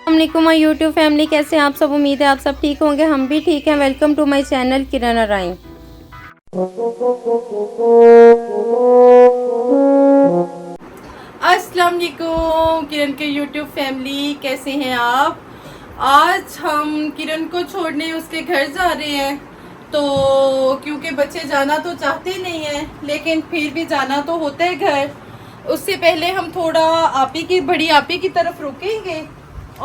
अस्सलामुअलैकुम my YouTube family, कैसे हैं आप सब। उम्मीद है आप सब ठीक होंगे, हम भी ठीक हैं। वेलकम टू माय चैनल किरण अराइन। अस्सलाम वालेकुम किरण के यूट्यूब फैमिली, कैसे हैं आप। आज हम किरण को छोड़ने उसके घर जा रहे हैं। तो क्योंकि बच्चे जाना तो चाहते नहीं हैं, लेकिन फिर भी जाना तो होता है घर। उससे पहले हम थोड़ा बड़ी आपी की तरफ रुकेंगे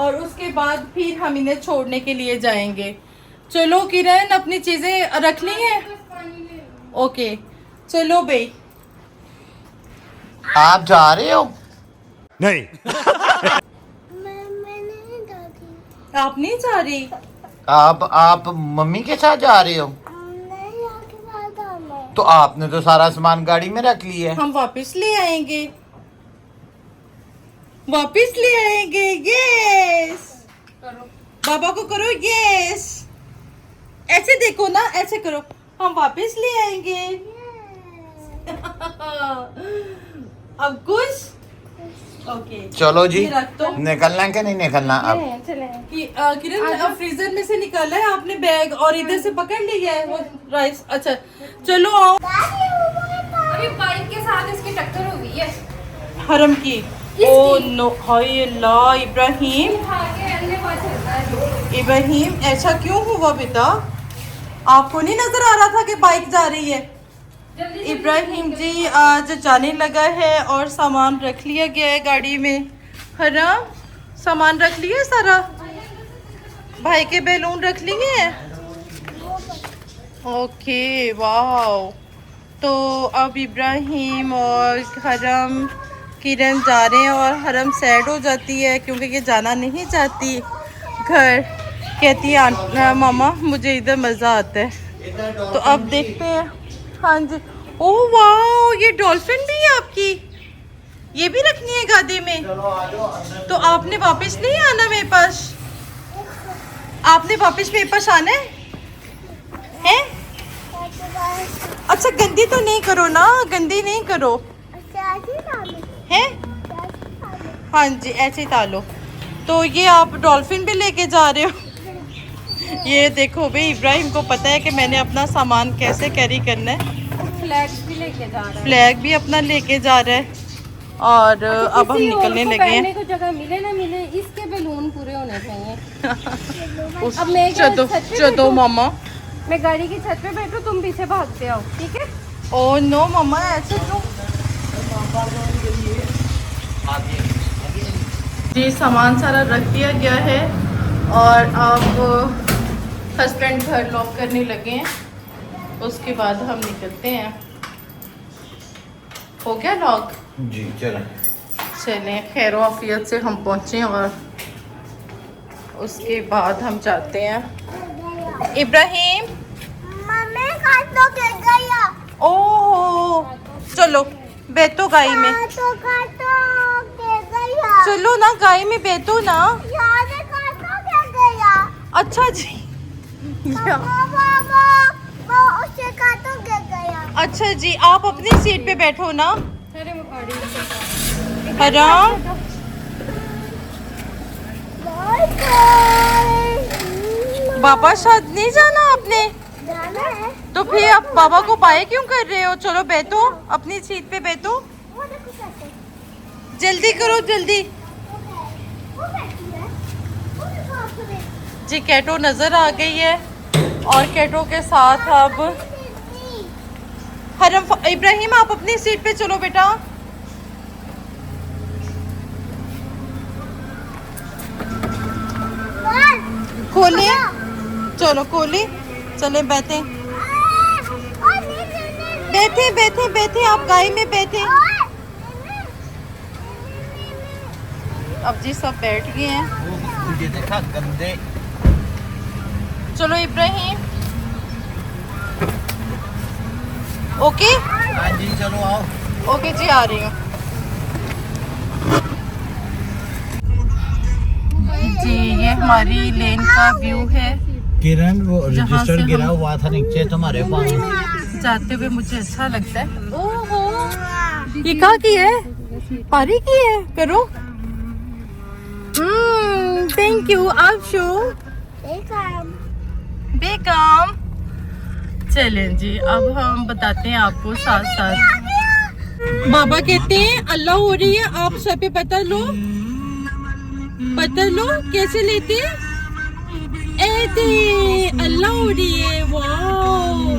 और उसके बाद फिर हम इन्हें छोड़ने के लिए जाएंगे। चलो किरण, अपनी चीजें रख ली हैं? ओके चलो भाई। आप जा रहे हो? नहीं। आप नहीं जा रही? आप मम्मी के साथ जा रहे हो? तो आपने तो सारा सामान गाड़ी में रख लिया है। हम वापस ले आएंगे, वापस ले आएंगे। यस बाबा को करो, यस ऐसे देखो ना, ऐसे करो, हम वापस ले आएंगे। अब कुछ ओके चलो जी, रख दो। निकलना है कि नहीं निकलना अब? किरण फ्रीजर में से निकाला है आपने बैग और इधर से पकड़ लिया है वो राइस। अच्छा चलो आओ। अभी बाइक के साथ इसकी टक्कर हो गई है हरम की। ओ नो, हाय अल्लाह। इब्राहिम ऐसा क्यों हुआ बेटा? आपको नहीं नजर आ रहा था कि बाइक जा रही है? इब्राहिम जी आज जाने लगा है और सामान रख लिया गया है गाड़ी में। हरम सामान रख लिया सारा, भाई के बैलून रख लिए हैं। ओके वाह। तो अब इब्राहिम और हरम किरण जा रहे हैं और हरम सैड हो जाती है क्योंकि ये जाना नहीं चाहती घर। कहती है मामा मुझे इधर मज़ा आता है। तो अब देखते हैं। हाँ जी। ओह वाह, ये डॉल्फिन भी है आपकी, ये भी रखनी है गाड़ी में। तो आपने वापस नहीं आना मेरे पास? आपने वापस मेरे पास आना है? अच्छा गंदी तो नहीं करो ना, गंदी नहीं करो है। हाँ जी ऐसे ही डालो। तो ये आप डॉल्फिन भी लेके जा रहे हो? ये देखो भाई, इब्राहिम को पता है कि मैंने अपना सामान कैसे कैरी करना है। फ्लैग भी लेके जा रहा है। फ्लैग भी अपना लेके जा रहा है और अब हम निकलने लगे हैं। को जगह मिले ना मिले, इसके बैलून पूरे होने चाहिए। उस अब मैं चलो चलो मामा, मैं गाड़ी की छत पे बैठूं, तुम पीछे भागते आओ, ठीक है? ओ नो मामा ऐसे क्यों? जी सामान सारा रख दिया गया है और अब हस्बैंड घर लॉक करने लगे हैं। उसके बाद हम निकलते हैं। हो गया लॉक? जी चलें। चलें, खैर आफियत से हम पहुँचे और उसके बाद हम जाते हैं। इब्राहिम ओह चलो बैठो गाड़ी में, चलो ना गाड़ी में बैठो ना। अच्छा जी अच्छा जी, आप अपनी सीट पे बैठो ना। हराम बाबा साथ नहीं जाना आपने? तो फिर आप बाबा को बाय क्यों कर रहे हो? चलो बैठो, अपनी सीट पे बैठो। जल्दी करो जल्दी। जी कैटो नजर आ गई है और कैटो के साथ अब हरम। इब्राहिम आप अपनी सीट पे चलो बेटा। खोले, चलो खोले, चले बैठे बैठे बैठे बैठे, आप गाड़ी में बैठे। अब जी सब बैठ गए हैं। मुझे देखा गंदे। चलो इब्राहिम ओके। हाँ जी चलो आओ। ओके जी आ रही हूँ जी। ये हमारी लेन का व्यू है। किरण वो जहाँ से रजिस्टर हम- गिरा हुआ था नीचे तुम्हारे पास। जाते हुए मुझे अच्छा लगता है। ओहो ये कहाँ की है? पारी की है? करो थैंक यू आफशो बेगम। चलें जी, अब हम बताते हैं आपको साथ साथ। बाबा कहते हैं अल्लाह हो रही है, आप सर पे पत्थर लो, पत्थर लो। कैसे लेते हैं? ऐसे अल्लाह हो रही है। वाओ,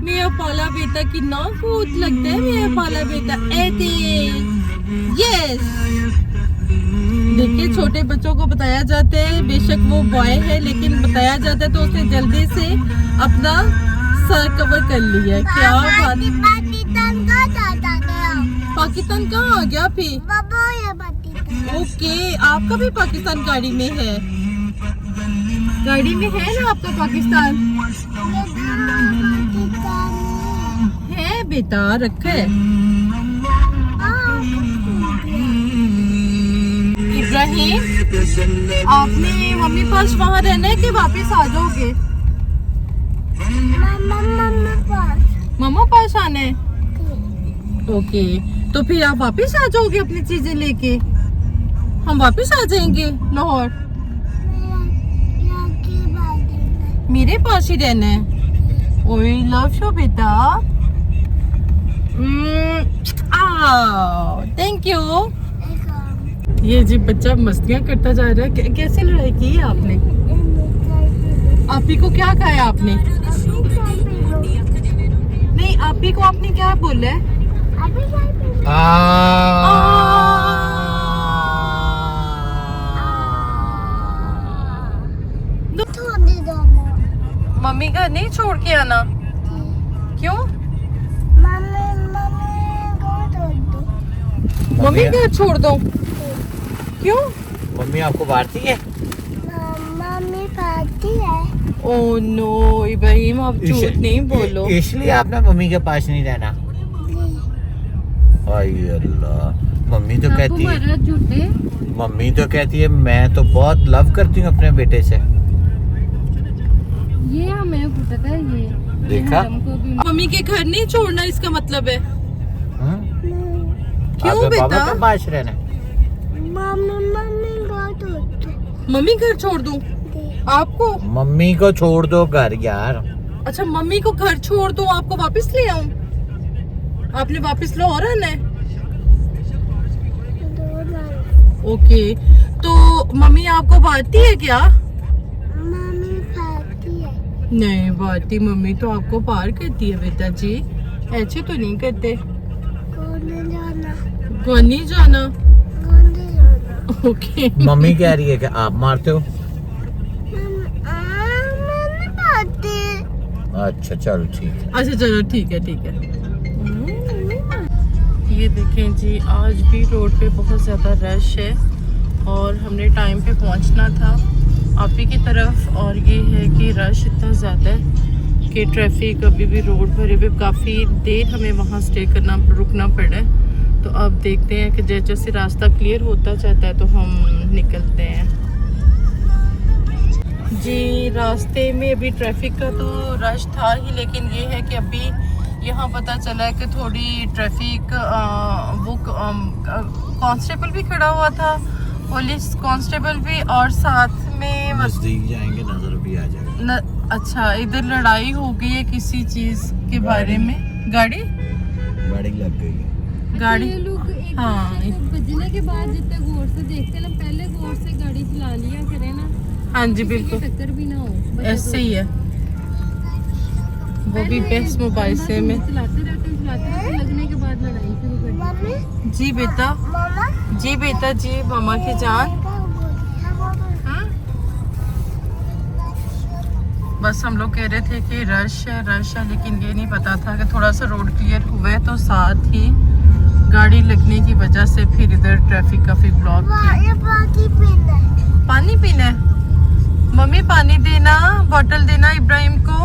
मेरा पाला बेटा कितना कूद लगता है, मेरा पाला बेटा। ऐसे यस। देखिए, छोटे बच्चों को बताया जाता है, बेशक वो बॉय है लेकिन बताया जाता है तो उसने जल्दी से अपना सर कवर कर लिया। क्या बात। पाकिस्तान कहाँ आ गया फिर? ओके, आपका भी पाकिस्तान गाड़ी में है? गाड़ी में है ना आपका पाकिस्तान? है बेटा, रखा है। इब्राहिम, आपने मम्मी पास वहाँ रहना है कि वापस आ जाओगे? मम्मा पास आना है। ओके, तो फिर आप वापस आ जाओगे अपनी चीजें लेके? हम वापस आ जाएंगे लाहौर? मेरे पास ही रहना है। ओए लव यू बेटा। Thank you. ये जी बच्चा मस्तियाँ करता जा रहा है। कैसे लड़ाई की है आपने? आप ही को क्या कहा है आपने? नहीं, आप ही को आपने क्या बोला है? मम्मी का नहीं छोड़ के आना। क्यों? मम्मी घर छोड़ दो? क्यों? मम्मी आपको मारती है? मम्मी पाती है। ओह नो इब्राहिम, आप झूठ नहीं बोलो। इसलिए आपने मम्मी के पास नहीं रहना? हाय अल्लाह, मम्मी तो कहती है, मम्मी तो कहती है मैं तो बहुत लव करती हूँ अपने बेटे से। ये हमें पता है। ये देखा? मम्मी के घर नहीं छोड़ना इसका मतलब है? क्यों बेटा? बाबा के पास रहना? मम्मी घर छोड़ दूं आपको? मम्मी को छोड़ दो घर यार। अच्छा, मम्मी को घर छोड़ दूं, आपको वापस ले आऊं? आपने वापस लाहौर आना है? ओके, तो मम्मी आपको बांटती है क्या? मम्मी बांटती है। नहीं बांटती, मम्मी तो आपको पार करती है बेटा जी, ऐसे तो नहीं करते। कौन नहीं जाना? ओके। मम्मी कह रही है कि आप मारते हो। अच्छा चलो ठीक है। अच्छा चलो ठीक है, ठीक है। ये देखें जी, आज भी रोड पे बहुत ज़्यादा रश है और हमने टाइम पे पहुंचना था आप ही की तरफ, और ये है कि रश इतना ज़्यादा है कि ट्रैफिक अभी भी रोड पर है। काफ़ी देर हमें वहाँ स्टे करना, रुकना पड़ा है। तो अब देखते हैं कि जैसे जैसे रास्ता क्लियर होता जाता है तो हम निकलते हैं जी। रास्ते में अभी ट्रैफिक का तो रश था ही, लेकिन ये है कि अभी यहाँ पता चला है कि थोड़ी ट्रैफिक वो कांस्टेबल भी खड़ा हुआ था, पुलिस कांस्टेबल भी, और साथ में नजदीक जाएंगे नजर भी आ जाएगा। अच्छा, इधर लड़ाई हो गई है किसी चीज़ के बारे में। गाड़ी लग गई है। गाड़ी, हाँ, बजने के बाद जितने गौर से देखते ना, पहले गौर से गाड़ी चला लिया करें ना। हाँ जी बिल्कुल, टक्कर भी ना हो, ऐसे ही है। वो भी बेस्ट मोबाइल से में चलाते रहते लगने के बाद लड़ाई शुरू कर दी। जी बेटा, जी बेटा, जी मामा की जान। बस हम लोग कह रहे थे कि रश है, लेकिन ये नहीं पता था कि थोड़ा सा रोड क्लियर हुआ है तो साथ ही गाड़ी लगने की वजह से फिर इधर ट्रैफिक काफी ब्लॉक है। पानी पीना है? मम्मी पानी देना, बोतल देना इब्राहिम को।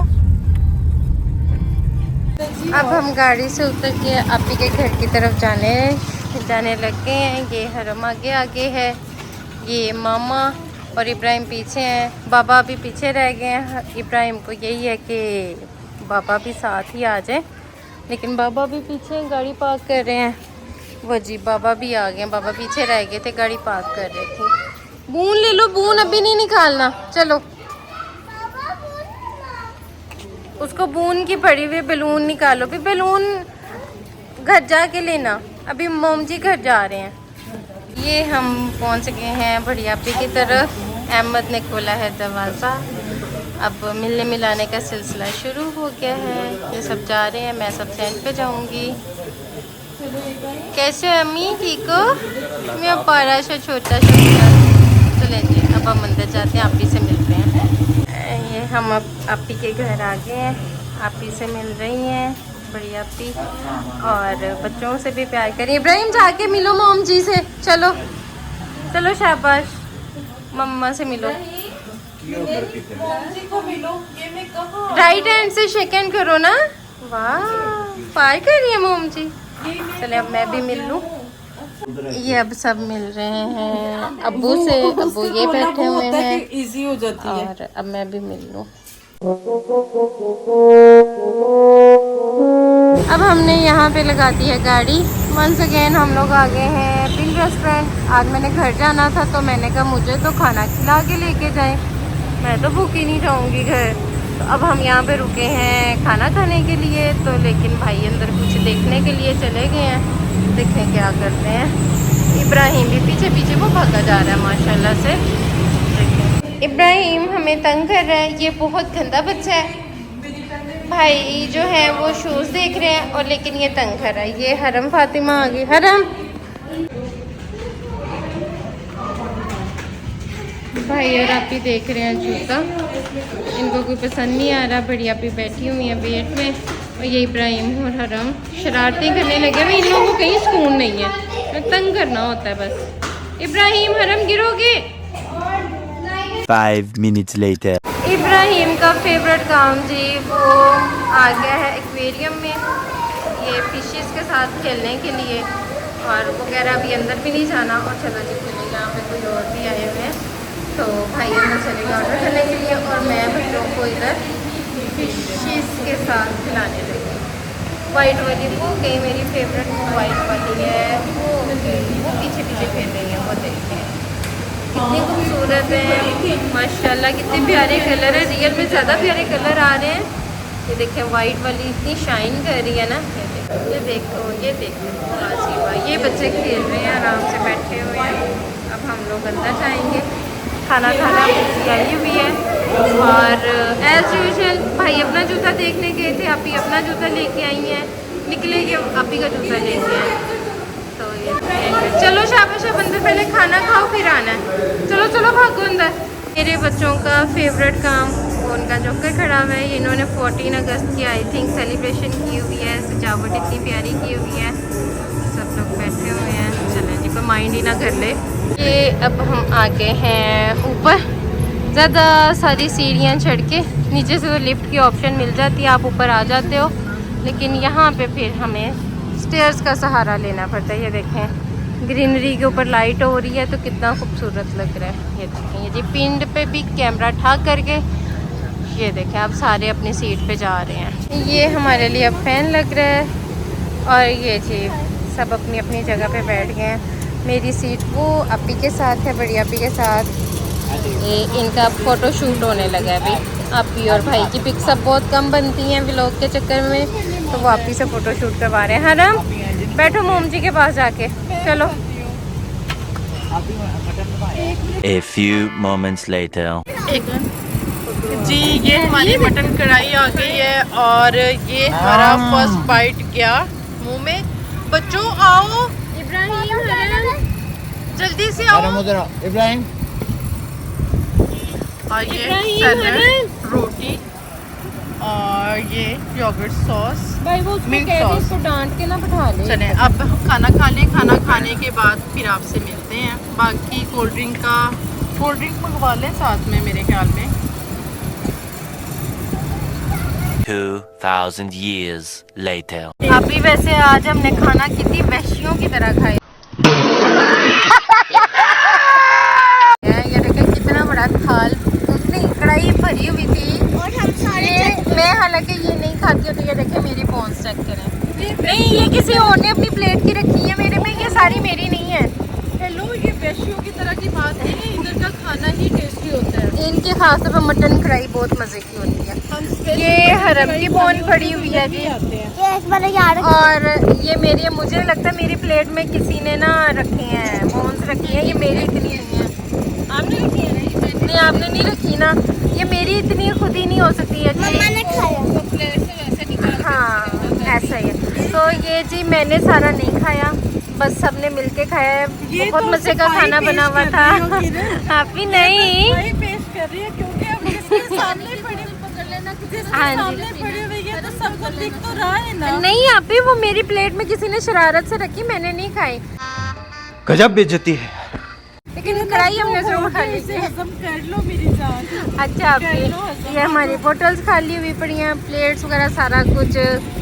अब हम गाड़ी से उतर के आपी के घर की तरफ जाने लग गए हैं। ये हरम आगे है, ये मामा और इब्राहिम पीछे हैं। बाबा अभी पीछे रह गए हैं। इब्राहिम को यही है कि बाबा भी साथ ही आ जाए, लेकिन बाबा भी पीछे गाड़ी पार्क कर रहे हैं। वो जी बाबा भी आ गए, बाबा पीछे रह गए थे, गाड़ी पार्क कर रहे थे। बून ले लो, बून अभी नहीं निकालना। चलो, उसको बून की पड़ी हुई बैलून निकालो। फिर बैलून घर जाके लेना, अभी मोम जी घर जा रहे हैं। ये हम पहुंच गए हैं बढ़ियापी की तरफ। अहमद ने खोला है दरवाज़ा। अब मिलने मिलाने का सिलसिला शुरू हो गया है। ये सब जा रहे हैं, मैं सब सेंट पे जाऊंगी। कैसे हो अम्मी, ठीक हो? मैं पारा सा छोटा सा। चले जी, अब हम अंदर जाते हैं, आप ही से मिलते हैं। ये हम अब आप ही के घर आ गए हैं, आप ही से मिल रही हैं बढ़िया पी। और बच्चों से भी प्यार करिए। इब्राहिम जाके मिलो मोम जी से। चलो चलो, शाबाश, मम्मा से मिलो। राइट हैंड से शेक हैंड करो ना। वाह, पार कर रही है मोम जी। चले अब मैं भी मिल लूँ। ये अब सब मिल रहे हैं अब्बू से। अब्बू ये बैठे हुए हैं, इजी हो जाती है। और अब मैं भी मिल लूँ। अब हमने यहाँ पे लगा दी है गाड़ी। वंस अगेन हम लोग आ गए हैं पिंक रेस्टोरेंट। आज मैंने घर जाना था तो मैंने कहा मुझे तो खाना खिला के लेके जाएं, मैं तो भूखी नहीं जाऊँगी घर। तो अब हम यहाँ पे रुके हैं खाना खाने के लिए। तो लेकिन भाई अंदर कुछ देखने के लिए चले गए हैं, देखें क्या करते हैं। इब्राहिम भी पीछे पीछे वो भागा जा रहा है माशाल्लाह से। देखें, इब्राहिम हमें तंग कर रहा है, ये बहुत गंदा बच्चा है। भाई जो है वो शूज़ देख रहे हैं और लेकिन ये तंग कर रहा है। ये हरम फातिमा आ गई। हरम, भाई और आप ही देख रहे हैं जूता, इनको कोई पसंद नहीं आ रहा। बढ़िया भी बैठी हुई है वेट में, और ये इब्राहिम और हरम शरारतें करने लगे। भाई इन लोगों को कहीं सुकून नहीं है, तंग करना होता है बस। इब्राहिम, हरम गिरोगे। 5 minutes later. इब्राहिम का फेवरेट काम जी वो आ गया है एक्वेरियम में, ये फिशेस के साथ खेलने के लिए। और वो कह रहा अभी अंदर भी नहीं जाना। और चलो जी चले, यहाँ पे कोई और भी आए हुए हैं तो भाई अंदर चले गए ऑर्डर करने के लिए, और मैं बच्चों को इधर फिशेस के साथ खिलाने लगी। वाइट वाली वो गई मेरी फेवरेट, वाइट वाली है वो पीछे पीछे खेल रही है। वो देखिए कितनी खूबसूरत है माशाल्लाह, कितने प्यारे कलर है। रियल में ज़्यादा प्यारे कलर आ रहे हैं। ये देखें वाइट वाली इतनी शाइन कर रही है ना। ये देखो ये देखो वाह, ये बच्चे खेल रहे हैं आराम से बैठे हुए हैं। अब हम लोग अंदर जाएंगे, खाना खाना आई हुई है। और एज यूजुअल भाई अपना जूता देखने गए थे, आप ही अपना जूता लेके आई हैं, निकले के आप ही का जूता लेके आए। तो ये चलो शाबाश, अब अंदर पहले खाना खाओ फिर आना है। चलो चलो भागो अंदर। मेरे बच्चों का फेवरेट काम, उनका जोकर खड़ा हुआ है। इन्होंने 14 अगस्त की आई थिंक सेलिब्रेशन की हुई है, सजावट इतनी प्यारी की हुई है। सब लोग बैठे हुए हैं। चलें जी, कोई माइंड ही ना कर ले। ये अब हम आ गए हैं ऊपर। ज़्यादा सारी सीढ़ियाँ चढ़ के, नीचे से तो लिफ्ट की ऑप्शन मिल जाती है, आप ऊपर आ जाते हो, लेकिन यहाँ पे फिर हमें स्टेयर्स का सहारा लेना पड़ता है। ये देखें ग्रीनरी के ऊपर लाइट हो रही है तो कितना खूबसूरत लग रहा है। ये देखें, ये जी पिंड पे भी कैमरा ठाक करके, ये देखें अब सारे अपनी सीट पे जा रहे हैं। ये हमारे लिए अब फैन लग रहा है, और ये जी सब अपनी अपनी जगह पे बैठ गए हैं। मेरी सीट वो अपी के साथ है, बड़ी अपी के साथ। ये इनका फ़ोटो शूट होने लगा है भाई। अपी और भाई की पिक्स अब बहुत कम बनती हैं व्लॉग के चक्कर में, तो वो आप ही से फ़ोटो शूट करवा रहे हैं। हरम बैठो मोम जी के पास जाके। चलो A few moments later. जी ये हमारी मटन कढ़ाई आ गई है, और ये हमारा फर्स्ट बाइट गया मुंह में। बच्चों आओ, इब्राहिम हरम जल्दी से आओ। इब्राहिम, और ये सैलड, रोटी, और ये योगर्ट सॉस, भाई वो मिल्क सॉस। इसको डांट के ना बैठा ले। चलें अब हम खाना खा लें। खाना खाने के बाद फिर आपसे मिलते हैं। बाकी कोल्ड ड्रिंक मंगवा लें साथ में मेरे ख्याल में। 2000 years later. अभी वैसे आज हमने खाना कितनी वहशियों की तरह खाया। ये देखें कितना बड़ा थाल, उतनी कढ़ाई भरी हुई थी, और हम सारे मैं हालांकि ये नहीं खाती हूँ। तो ये देखें मेरी बोन्स चेक करें। नहीं, ये किसी और ने अपनी प्लेट की रखी है, मेरे में ये सारी मेरी नहीं है। हेलो, ये वैश्यों की तरह की बात नहीं है। इधर इनकी खास तौर पर मटन कढ़ाई बहुत मज़े की होती है। ये हरम की बोन पड़ी हुई है जी, और ये मेरी, मुझे लगता है मेरी प्लेट में किसी ने ना रखी हैं, बोन्स रखी हैं। ये मेरी इतनी नहीं है, आपने रखी है? नहीं, आपने नहीं रखी ना। ये मेरी इतनी खुद ही नहीं हो सकती है जी। हाँ, ऐसा ही है। तो ये जी मैंने सारा नहीं खाया, बस सबने मिलके खाया है। बहुत तो मज़े का खाना बना हुआ था। आप भी नहीं पेश कर रही है क्योंकि अब जिसके सामने पड़ी पकड़ लेना, जिसके सामने पड़ी हुई है तो सबको दिख तो रहा है ना। नहीं, आप भी वो मेरी प्लेट में किसी ने शरारत से रखी, मैंने नहीं खाई। गजब बेइज्जती है। लेकिन कढ़ाई हमने जरूर खा ली थी। हजम कर लो मेरी जान। अच्छा, आप भी। ये हमारी बोटल्स खाली हुई पड़ी हैं, प्लेट्स वगैरह सारा कुछ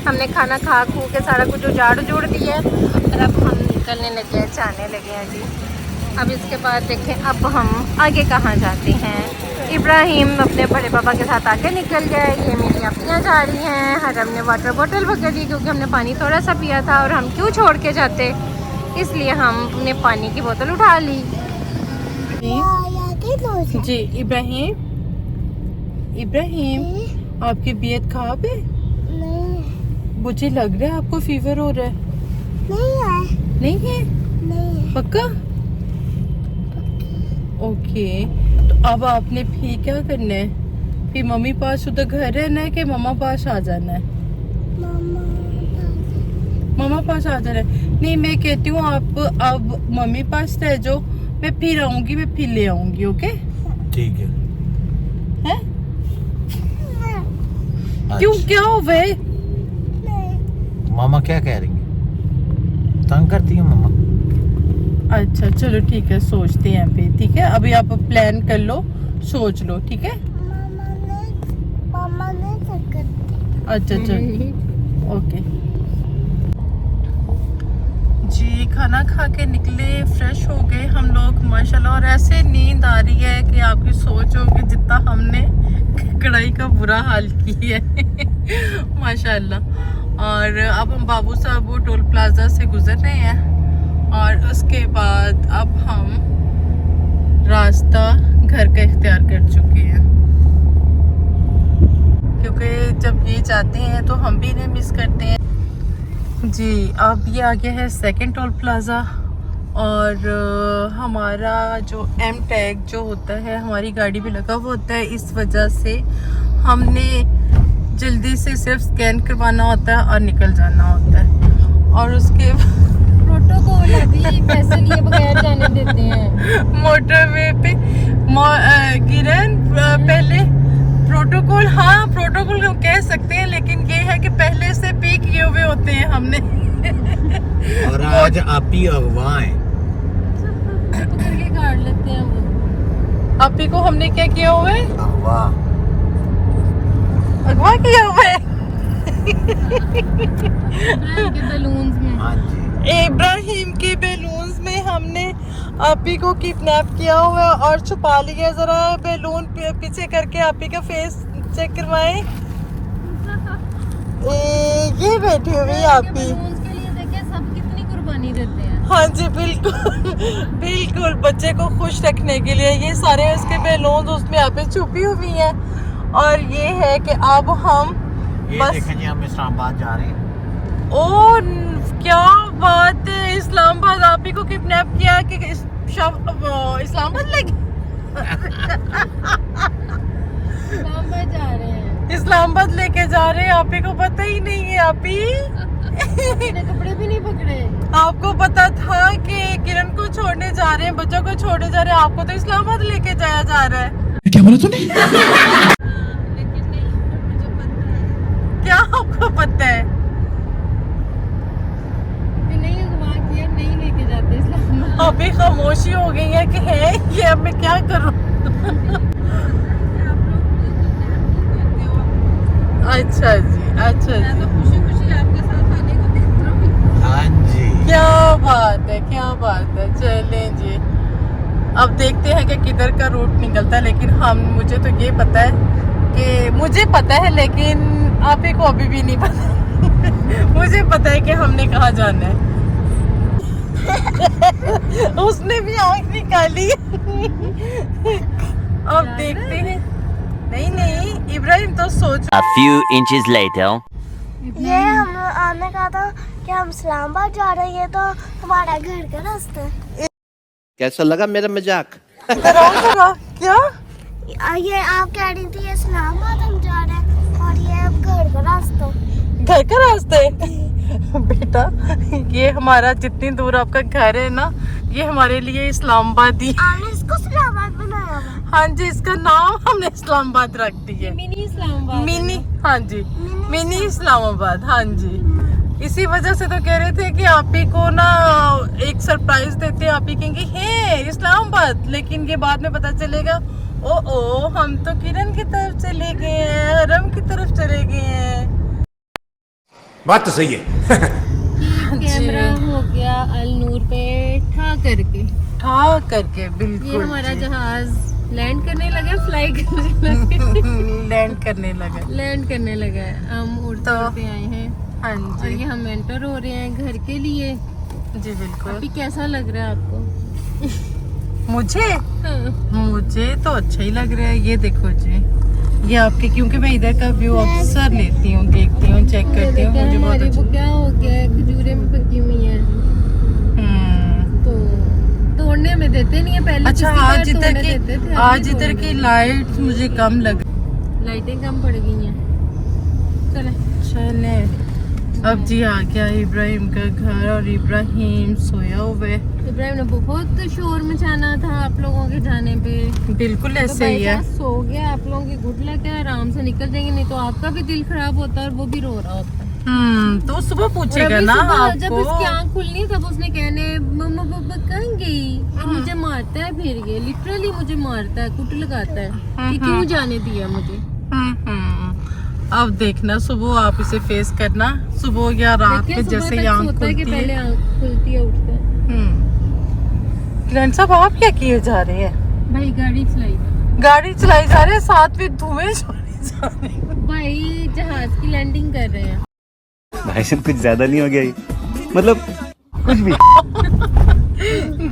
हमने खाना खा खू के सारा कुछ उजाड़ उजूड़ दिया है। और अब हम निकलने लगे हैं, जाने लगे हैं जी। अब इसके बाद देखें अब हम आगे कहाँ जाते हैं। इब्राहिम अपने बड़े पापा के साथ आगे निकल गए। ये मेरी अपनियाँ जा रही हैं। हरम ने वाटर बोतल पकड़ ली क्योंकि हमने पानी थोड़ा सा पिया था और हम क्यों छोड़ के जाते, इसलिए हमने पानी की बोतल उठा ली। जी इब्राहिम, इब्राहिम आपकी तबीयत खराब है? मुझे लग रहा है आपको फीवर हो रहा है। नहीं है? पक्का? ओके, तो अब आपने फिर क्या करना है? फिर मम्मी पास उधर घर रहना है कि मम्मा पास आ जाना है? मम्मा पास आ जाना है। नहीं, मैं कहती हूँ आप अब मम्मी पास रह जाओ, मैं फिर आऊंगी, मैं फिर ले आऊंगी। ओके? ठीक है। हैं? क्यों, क्या हो गए? मामा क्या कह रही है? तंग करती है मामा? अच्छा चलो ठीक है, सोचते हैं पे। ठीक है, अभी आप प्लान कर लो, सोच लो। ठीक है? अच्छा चलो, ओके जी। खाना खा के निकले, फ्रेश हो गए हम लोग माशाल्लाह, और ऐसे नींद आ रही है कि आपकी सोच होगी जितना हमने कढ़ाई का बुरा हाल किया है माशाल्लाह। और अब हम बाबू साहब वो टोल प्लाजा से गुजर रहे हैं और उसके बाद अब हम रास्ता घर का इख्तियार कर चुके हैं, क्योंकि जब ये जाते हैं तो हम भी इन्हें मिस करते हैं जी। अब ये आ गया है सेकंड टोल प्लाज़ा, और हमारा जो एम टैग जो होता है हमारी गाड़ी पे लगा हुआ होता है, इस वजह से हमने जल्दी से सिर्फ स्कैन करवाना होता है और निकल जाना होता है। और उसके प्रोटोकॉल अभी पैसे लिए बगैर जाने देते हैं मोटरवे पे किरण पहले प्रोटोकॉल, हाँ प्रोटोकॉल हम कह सकते हैं, लेकिन ये है कि पहले से पे किए हुए होते हैं हमने। और आज आप ही अगवा हैं। पकड़ के काट लेते हैं वो। आप ही को हमने क्या किया हुआ है? अगवा। अगवा किया हुआ है इब्राहिम के बलून्स में। हाँ जी। इब्राहिम के बैलून्स में हमने आपी को किडनैप किया हुआ है और छुपा लिया। जरा बैलून पीछे करके आपी का फेस चेक करवाएं। ये बैठी हुई आपी। बलून्स के लिए देखिए सब कितनी कुर्बानी देते हैं। हाँ जी बिल्कुल बिल्कुल, बच्चे को खुश रखने के लिए ये सारे उसके बैलून उसमें आपी छुपी हुई हैं। और ये है कि अब हम ये बस देखें जी, हम इस्लामाबाद जा रहे हैं। ओ क्या बात है, इस्लामाबाद आप ही को किडनैप किया कि इस्लामाबाद लगे। इस्लामाबाद जा रहे हैं। इस्लामाबाद लेके जा रहे हैं, आप ही को पता ही नहीं है। आप ही अपने कपड़े भी नहीं पकड़े। आपको पता था कि किरण को छोड़ने जा रहे हैं, बच्चों को छोड़ने जा रहे हैं, आपको तो इस्लामाबाद लेके जाया जा रहा है। क्या बोला तूने? लेकिन नहीं, मुझे पता है। क्या आपको पता है? नहीं अगवा किया, नहीं लेके जाते इस्लामाबाद। अभी खामोशी हो गई है कि है ये, अब मैं क्या करूं? अच्छा जी, अच्छा जी, खुशी खुशी आपके साथ आने को देख रहा हूं। हाँ जी। क्या बात है, क्या बात है। चलें जी, अब देखते हैं कि किधर का रूट निकलता है। लेकिन मुझे तो ये पता है कि मुझे पता है, लेकिन आप ही को अभी भी नहीं पता। मुझे पता है कि हमने कहाँ जाना है। उसने भी आँख निकाली। अब देखते हैं। नहीं इब्राहिम तो सोच। A few inches later. ये हमने कहा था कि हम इस्लामाबाद जा रहे हैं, तो हमारा घर का रास्ता है। कैसा लगा मेरा मजाक? क्या ये आप कह रही थी ये इस्लामाबाद हम जा रहे हैं और ये अब घर का रास्ता। घर का रास्ता है बेटा, ये हमारा जितनी दूर आपका घर है ना, ये हमारे लिए इस्लामाबाद ही। आपने इसको इस्लामाबाद बनाया हुआ? हाँ जी, इसका नाम हमने इस्लामाबाद रख दिया है। मिनी इस्लामाबाद। मिनी, हाँ जी, मिनी इस्लामाबाद। हाँ जी, इसी वजह से तो कह रहे थे कि आप ही को ना एक सरप्राइज देते हैं, आप ही कहेंगे हे इस्लामाबाद, लेकिन ये बाद में पता चलेगा ओ हम तो किरण की तरफ चले गए हैं, हरम की तरफ चले गए हैं। बात तो सही है। कैमरा हो गया अल नूर पे ठा करके बिल्कुल ये हमारा जहाज लैंड करने लगा, फ्लाई करने लगा, लैंड करने लगा है। हम उड़ते उड़ते आए हैं। हाँ और जी ये हम एंटर हो रहे हैं घर के लिए। जी बिल्कुल। अभी कैसा लग रहा है आपको? मुझे तो अच्छा ही लग रहा है। ये देखो जी, ये आपके, क्योंकि मैं इधर का व्यू अक्सर लेती हूँ, देखती हूँ, चेक करती हूँ, मुझे बहुत अच्छा। वो क्या हो गया है, खजूरें में पकी हुई हैं, तो तोड़ने में देते नहीं है। पहले अच्छा, आज इधर की लाइट मुझे कम लग, लाइटें कम पड़ गई हैं। चले अब जी आ गया इब्राहिम का घर और इब्राहिम सोया हुआ है। इब्राहिम ने बहुत शोर मचाना था आप लोगों के जाने पे। बिल्कुल तो ऐसे ही है। सो गया, आप लोगों की गुड लक है, आराम से निकल जाएंगे, नहीं तो आपका भी दिल खराब होता है और वो भी रो रहा होता है। तो सुबह पूछेगा और ना सुबह जब आपको। इसकी आँख खुलनी तब उसने कहने मम्मा पापा कहाँ गई, और मुझे मारता है, फिर ये लिटरली मुझे मारता है, कुट लगाता है कि क्यों जाने दिया मुझे। अब देखना सुबह आप इसे फेस करना, सुबह या रात को जैसे ही आँख खुलती है। पहले आँख खुलती है, उठता है। किरण साहब आप क्या किए जा रहे हैं? भाई गाड़ी चलाई जा रहे हैं, साथ में धुएं छोड़े जा रहे हैं। भाई जहाज की लैंडिंग कर रहे हैं। भाई साहब कुछ ज्यादा नहीं हो गया ये? मतलब कुछ भी।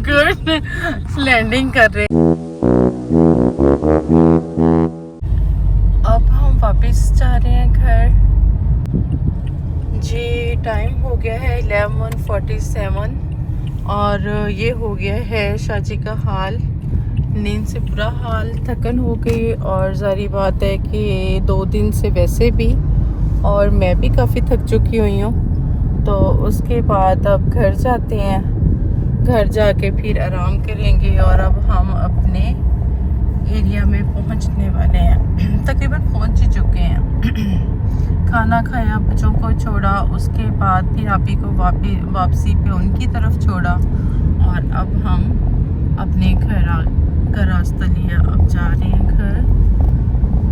गुड लैंडिंग कर रहे हैं। अब हम वापस जा रहे हैं घर जी। टाइम हो गया है 11:47 और ये हो गया है शाजी का हाल, नींद से बुरा हाल, थकन हो गई। और जारी बात है कि 2 दिन से वैसे भी, और मैं भी काफ़ी थक चुकी हुई हूँ। तो उसके बाद अब घर जाते हैं, घर जाके फिर आराम करेंगे। और अब हम अपने एरिया में पहुँचने वाले हैं, तकरीबन पहुँच ही चुके हैं। खाना खाया, बच्चों को छोड़ा, उसके बाद फिर आप ही को वापसी पे उनकी तरफ छोड़ा, और अब हम अपने घर का रास्ता लिया। अब जा रहे हैं घर,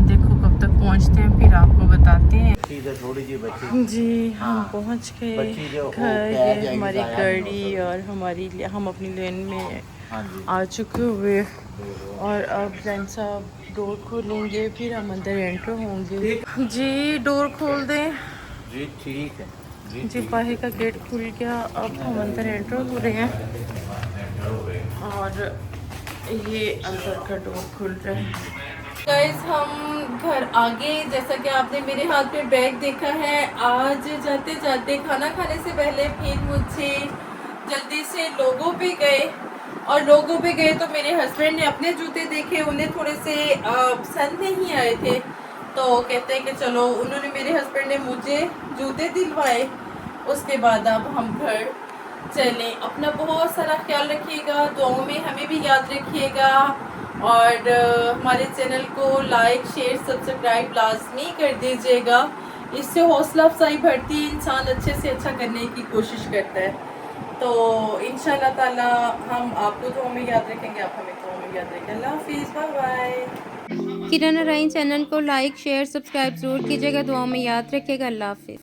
देखो कब तक पहुंचते हैं फिर आपको बताते हैं। थोड़ी जी बच्ची जी हम पहुंच गए घर। ये हमारी गाड़ी और हम अपनी लेन में आ चुके हुए, और अब जैन साहब डोर खोलेंगे, फिर हम अंदर एंटर होंगे। जी डोर खोल दें जी, ठीक है जी। बाहर का गेट खुल गया, अब हम अंदर एंटर हो रहे हैं, और ये अंदर का डोर खुल रहा है। गाइस हम घर आ गए, जैसा कि आपने मेरे हाथ में बैग देखा है। आज जाते जाते खाना खाने से पहले फिर मुझे जल्दी से लोगों पे गए, और लोगों पे गए तो मेरे हस्बैंड ने अपने जूते देखे, उन्हें थोड़े से पसंद नहीं आए थे, तो कहते हैं कि चलो, उन्होंने, मेरे हस्बैंड ने मुझे जूते दिलवाए। उसके बाद अब हम घर चलें। अपना बहुत सारा ख्याल रखिएगा, दुआओं में हमें भी याद रखिएगा, और हमारे चैनल को लाइक शेयर सब्सक्राइब लाजमी कर दीजिएगा। इससे हौसला अफजाई बढ़ती है, इंसान अच्छे से अच्छा करने की कोशिश करता है। तो इंशाल्लाह ताला हम आपको दुआ में याद रखेंगे, आप हमें दुआ में याद रखेंगे। अल्लाह हाफिज़, बाय बाय। किरण और राइन चैनल को लाइक शेयर सब्सक्राइब जरूर कीजिएगा, दुआ में याद रखिएगा। अल्लाह हाफिज़।